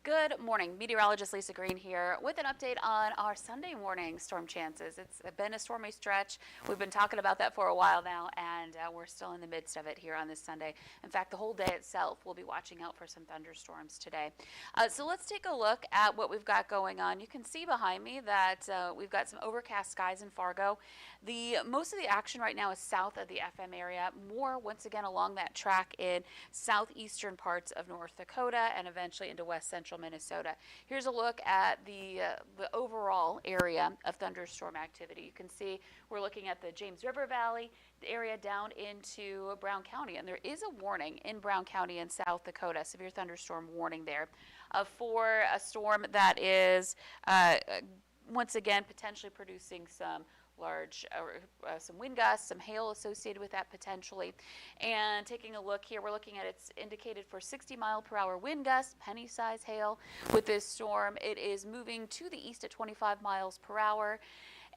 Good morning. Meteorologist Lisa Green here with an update on our Sunday morning storm chances. It's been a stormy stretch. We've been talking about that for a while now, and we're still in the midst of it here on this Sunday. In fact, the whole day itself, we'll be watching out for some thunderstorms today. So let's take a look at what we've got going on. You can see behind me that we've got some overcast skies in Fargo. Most of the action right now is south of the FM area, more once again along that track in southeastern parts of North Dakota and eventually into west central Minnesota. Here's a look at the overall area of thunderstorm activity. You can see we're looking at the James River Valley, the area down into Brown County, and there is a warning in Brown County in South Dakota, severe thunderstorm warning there for a storm that is once again potentially producing some large, some wind gusts, some hail associated with that potentially. And taking a look here, we're looking at it's indicated for 60-mile-per-hour wind gusts, penny-size hail with this storm. It is moving to the east at 25 miles per hour.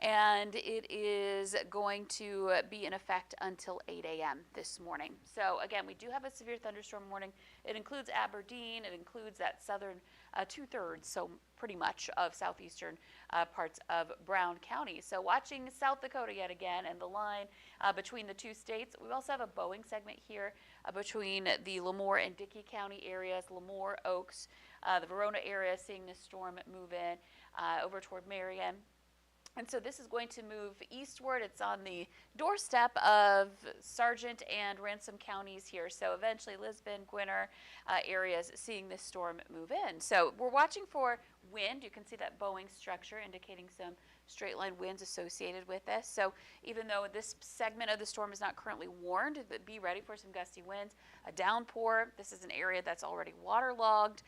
And it is going to be in effect until 8 a.m. this morning. So again, we do have a severe thunderstorm warning. It includes Aberdeen. It includes that southern two-thirds, so pretty much of southeastern parts of Brown County. So watching South Dakota yet again and the line between the two states. We also have a Boeing segment here between the Lemoore and Dickey County areas, Lemoore, Oaks, the Verona area, seeing this storm move in over toward Marion. And so this is going to move eastward. It's on the doorstep of Sargent and Ransom counties here. So eventually Lisbon, Gwinner areas seeing this storm move in. So we're watching for wind. You can see that Boeing structure indicating some straight line winds associated with this. So even though this segment of the storm is not currently warned, but be ready for some gusty winds. A downpour. This is an area that's already waterlogged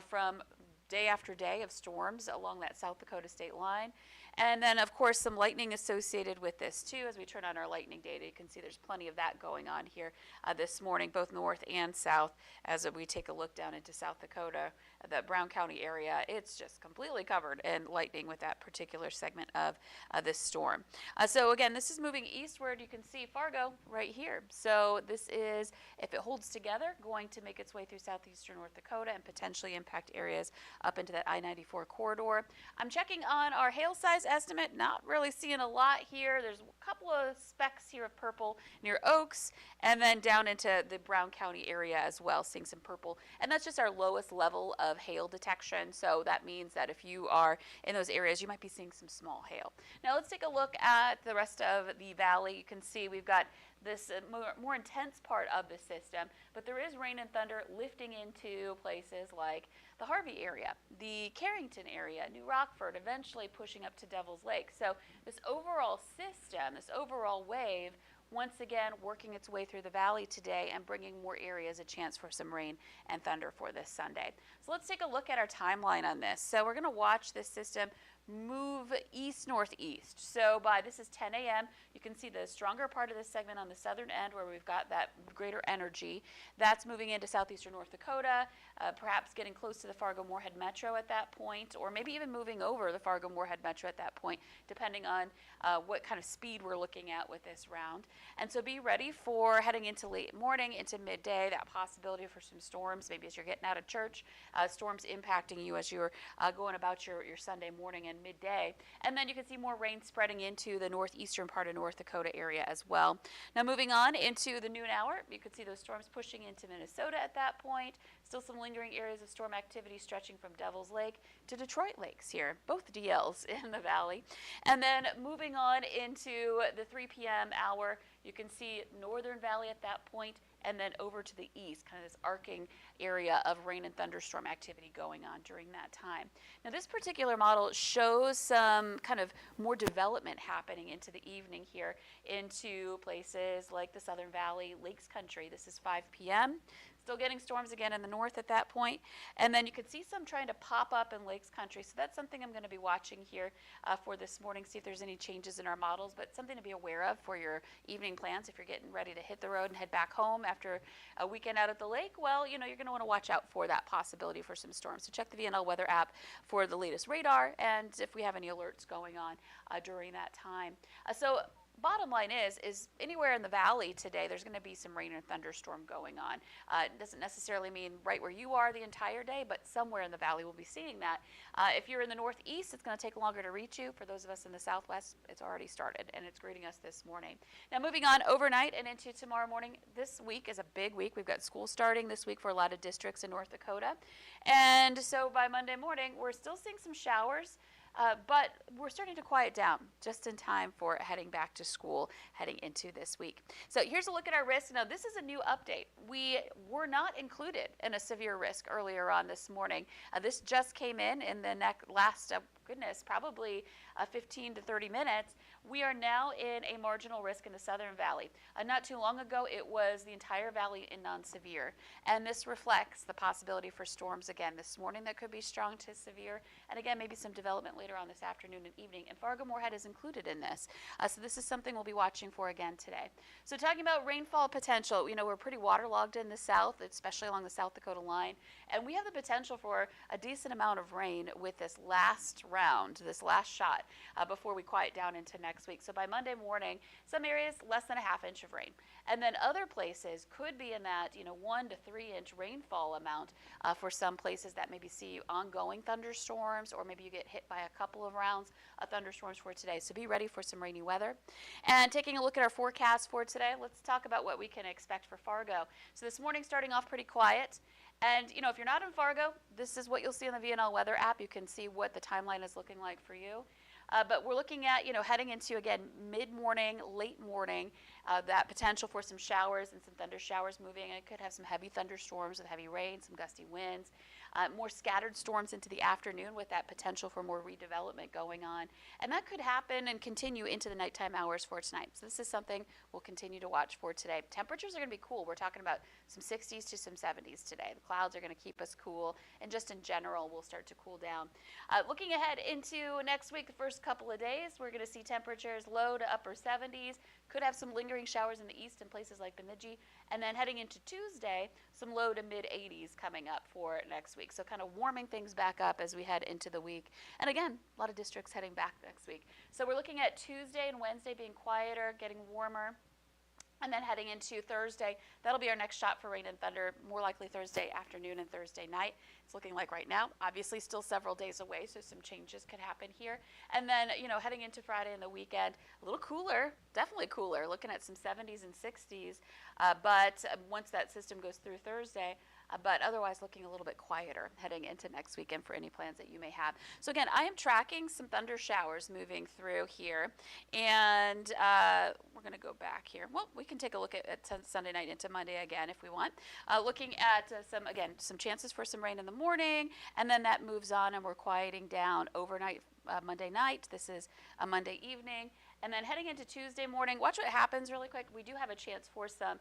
from day after day of storms along that South Dakota state line. And then, of course, some lightning associated with this, too. As we turn on our lightning data, you can see there's plenty of that going on here this morning, both north and south. As we take a look down into South Dakota, the Brown County area, it's just completely covered in lightning with that particular segment of this storm. So, again, this is moving eastward. You can see Fargo right here. So this is, if it holds together, going to make its way through southeastern North Dakota and potentially impact areas up into that I-94 corridor. I'm checking on our hail size estimate, not really seeing a lot here. There's a couple of specks here of purple near Oaks and then down into the Brown County area as well, seeing some purple. And that's just our lowest level of hail detection. So that means that if you are in those areas, you might be seeing some small hail. Now let's take a look at the rest of the valley. You can see we've got this more intense part of the system, but there is rain and thunder lifting into places like the Harvey area, the Carrington area, New Rockford, eventually pushing up to Devil's Lake. So this overall system, this overall wave, once again working its way through the valley today and bringing more areas a chance for some rain and thunder for this Sunday. So let's take a look at our timeline on this. So we're going to watch this system move east-northeast. So by this is 10 a.m. You can see the stronger part of this segment on the southern end where we've got that greater energy. That's moving into southeastern North Dakota, perhaps getting close to the Fargo-Moorhead Metro at that point, or maybe even moving over the Fargo-Moorhead Metro at that point, depending on what kind of speed we're looking at with this round. And so be ready for heading into late morning, into midday, that possibility for some storms, maybe as you're getting out of church, storms impacting you as you're going about your Sunday morning and midday. And then you can see more rain spreading into the northeastern part of North Dakota area as well. Now moving on into the noon hour, you can see those storms pushing into Minnesota at that point. Still some lingering areas of storm activity stretching from Devil's Lake to Detroit Lakes here, both DLs in the valley. And then moving on into the 3 p.m. hour, you can see Northern Valley at that point, and then over to the east, kind of this arcing area of rain and thunderstorm activity going on during that time. Now this particular model shows some kind of more development happening into the evening here into places like the Southern Valley, Lakes Country. This is 5 p.m. Still getting storms again in the north at that point. And then you can see some trying to pop up in Lakes Country. So that's something I'm going to be watching here for this morning, see if there's any changes in our models, but something to be aware of for your evening plans if you're getting ready to hit the road and head back home after a weekend out at the lake. Well, you know, you're going to want to watch out for that possibility for some storms. So check the VNL weather app for the latest radar and if we have any alerts going on during that time. So bottom line is anywhere in the valley today, there's going to be some rain and thunderstorm going on. It doesn't necessarily mean right where you are the entire day, but somewhere in the valley we'll be seeing that. If you're in the northeast, it's going to take longer to reach you. For those of us in the southwest, it's already started, and it's greeting us this morning. Now, moving on overnight and into tomorrow morning, this week is a big week. We've got school starting this week for a lot of districts in North Dakota. And so by Monday morning, we're still seeing some showers. But we're starting to quiet down just in time for heading back to school, heading into this week. So here's a look at our risk. Now, this is a new update. We were not included in a severe risk earlier on this morning. This just came in the last, probably 15 to 30 minutes. We are now in a marginal risk in the Southern Valley. Not too long ago, it was the entire valley in non-severe. And this reflects the possibility for storms again this morning that could be strong to severe. And again, maybe some development later on this afternoon and evening. And Fargo-Moorhead is included in this. So this is something we'll be watching for again today. So talking about rainfall potential, we're pretty waterlogged in the south, especially along the South Dakota line. And we have the potential for a decent amount of rain with this last round, this last shot, before we quiet down into next week. So by Monday morning, some areas less than a ½ inch of rain. And then other places could be in that 1 to 3 inch rainfall amount for some places that maybe see ongoing thunderstorms, or maybe you get hit by a couple of rounds of thunderstorms for today. So be ready for some rainy weather. And taking a look at our forecast for today, let's talk about what we can expect for Fargo. So this morning starting off pretty quiet. And if you're not in Fargo, this is what you'll see on the VNL weather app. You can see what the timeline is looking like for you. But we're looking at, heading into, again, mid-morning, late morning, that potential for some showers and some thunder showers moving. It could have some heavy thunderstorms with heavy rain, some gusty winds. More scattered storms into the afternoon with that potential for more redevelopment going on. And that could happen and continue into the nighttime hours for tonight. So this is something we'll continue to watch for today. Temperatures are going to be cool. We're talking about some 60s to some 70s today. The clouds are going to keep us cool, and just in general, we'll start to cool down. Looking ahead into next week, the first couple of days, we're going to see temperatures low to upper 70s. Could have some lingering showers in the east in places like Bemidji. And then heading into Tuesday, some low to mid 80s coming up for next week. So kind of warming things back up as we head into the week. And again, a lot of districts heading back next week. So we're looking at Tuesday and Wednesday being quieter, getting warmer. And then heading into Thursday, that'll be our next shot for rain and thunder, more likely Thursday afternoon and Thursday night. It's looking like right now, obviously still several days away, so some changes could happen here. And then, heading into Friday and the weekend, a little cooler, definitely cooler, looking at some 70s and 60s. But once that system goes through Thursday, but otherwise looking a little bit quieter heading into next weekend for any plans that you may have. So again, I am tracking some thunder showers moving through here, and we're going to go back here. Well, we can take a look at Sunday night into Monday again if we want. Looking at some chances for some rain in the morning, and then that moves on and we're quieting down overnight Monday night. This is a Monday evening. And then heading into Tuesday morning, watch what happens really quick. We do have a chance for some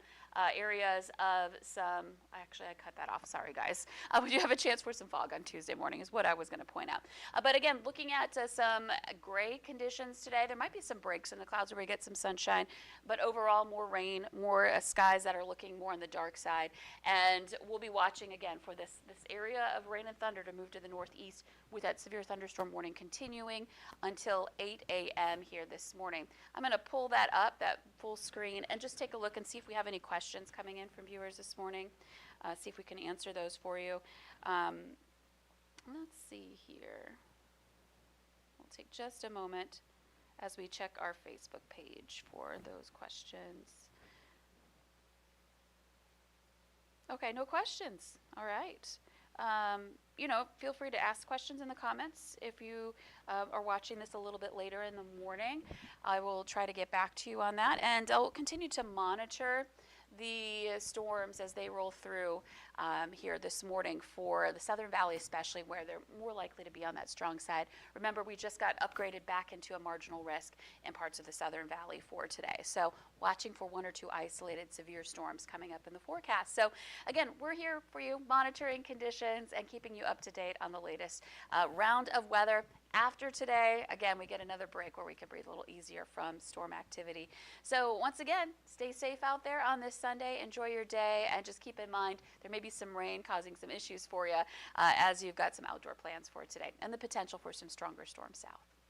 areas of some, actually I cut that off, sorry guys. We do have a chance for some fog on Tuesday morning is what I was going to point out. But again, looking at some gray conditions today, there might be some breaks in the clouds where we get some sunshine, but overall more rain, more skies that are looking more on the dark side. And we'll be watching again for this area of rain and thunder to move to the northeast with that severe thunderstorm warning continuing until 8 a.m. here this morning. I'm going to pull that up, that full screen, and just take a look and see if we have any questions coming in from viewers this morning. See if we can answer those for you. Let's see here. We'll take just a moment as we check our Facebook page for those questions. Okay, no questions. All right. Feel free to ask questions in the comments. If you are watching this a little bit later in the morning, I will try to get back to you on that. And I'll continue to monitor the storms as they roll through here this morning for the Southern Valley especially, where they're more likely to be on that strong side. Remember, we just got upgraded back into a marginal risk in parts of the Southern Valley for today. So watching for 1 or 2 isolated severe storms coming up in the forecast. So again, we're here for you, monitoring conditions and keeping you up to date on the latest round of weather. After today, again, we get another break where we can breathe a little easier from storm activity. So once again, stay safe out there on this Sunday. Enjoy your day, and just keep in mind there may be some rain causing some issues for you as you've got some outdoor plans for today and the potential for some stronger storms south.